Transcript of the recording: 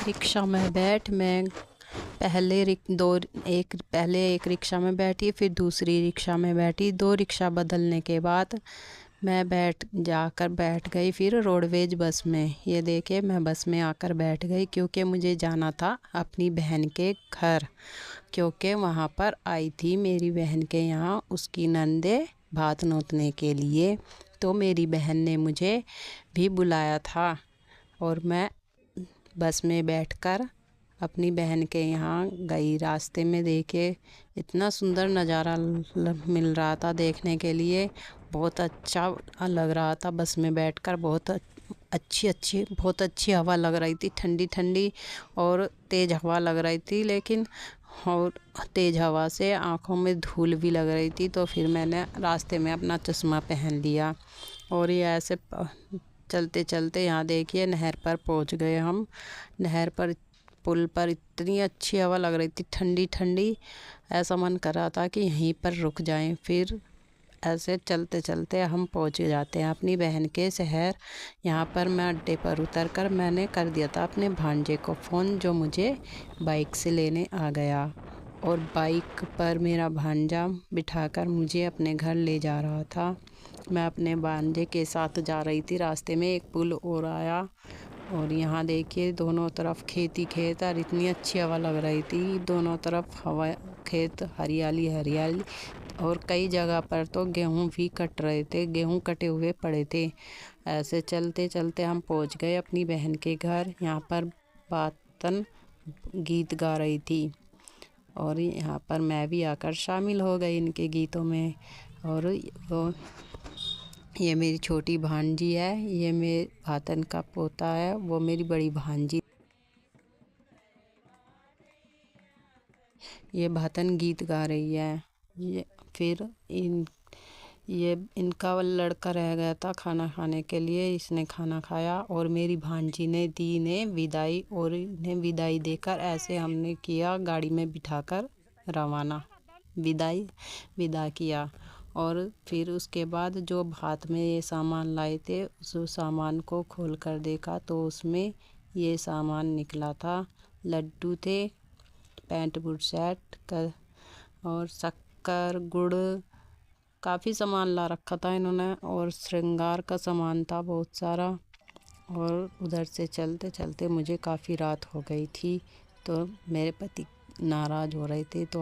Rickshaw में बैठ मैं पहले एक रिक्शा में बैठी, फिर दूसरी रिक्शा में बैठी। 2 रिक्शा बदलने के बाद मैं बैठ गई फिर रोडवेज बस में। ये देखिए मैं बस में आकर बैठ गई क्योंकि मुझे जाना था अपनी बहन के घर, क्योंकि वहाँ पर आई थी मेरी बहन के यहाँ उसकी नंदे भात नोतने के लिए। तो मेरी बहन ने मुझे भी बुलाया था और मैं बस में बैठकर अपनी बहन के यहाँ गई। रास्ते में देखे इतना सुंदर नज़ारा मिल रहा था देखने के लिए, बहुत अच्छा लग रहा था बस में बैठकर। बहुत अच्छी हवा लग रही थी, ठंडी ठंडी और तेज़ हवा लग रही थी। लेकिन और तेज़ हवा से आँखों में धूल भी लग रही थी। तो फिर मैंने रास्ते में अपना चश्मा पहन लिया और ये ऐसे चलते चलते यहाँ देखिए नहर पर पहुँच गए हम। नहर पर पुल पर इतनी अच्छी हवा लग रही थी, ठंडी ठंडी। ऐसा मन कर रहा था कि यहीं पर रुक जाएं। फिर ऐसे चलते चलते हम पहुँच जाते हैं अपनी बहन के शहर। यहाँ पर मैं अड्डे पर उतर कर मैंने कर दिया था अपने भांजे को फ़ोन, जो मुझे बाइक से लेने आ गया। और बाइक पर मेरा भांजा बिठाकर मुझे अपने घर ले जा रहा था। मैं अपने भांजे के साथ जा रही थी। रास्ते में एक पुल और आया और यहाँ देखिए दोनों तरफ खेत ही खेत और इतनी अच्छी हवा लग रही थी। दोनों तरफ हवा, खेत, हरियाली हरियाली। और कई जगह पर तो गेहूं भी कट रहे थे, गेहूं कटे हुए पड़े थे। ऐसे चलते चलते हम पहुंच गए अपनी बहन के घर। यहाँ पर बातन गीत गा रही थी और यहाँ पर मैं भी आकर शामिल हो गई इनके गीतों में। और वो ये मेरी छोटी भांजी है, ये मेरे भातन का पोता है, वो मेरी बड़ी भांजी। ये भातन गीत गा रही है। ये फिर इनका लड़का रह गया था खाना खाने के लिए, इसने खाना खाया और मेरी भांजी ने दी इन्हें विदाई। और इन्हें विदाई देकर ऐसे हमने किया गाड़ी में बिठाकर रवाना, विदा किया। और फिर उसके बाद जो भात में ये सामान लाए थे उस सामान को खोल कर देखा तो उसमें ये सामान निकला था। लड्डू थे, पैंट बूट सेट का और शक्कर गुड़, काफ़ी सामान ला रखा था इन्होंने। और श्रृंगार का सामान था बहुत सारा। और उधर से चलते चलते मुझे काफ़ी रात हो गई थी, तो मेरे पति नाराज़ हो रहे थे। तो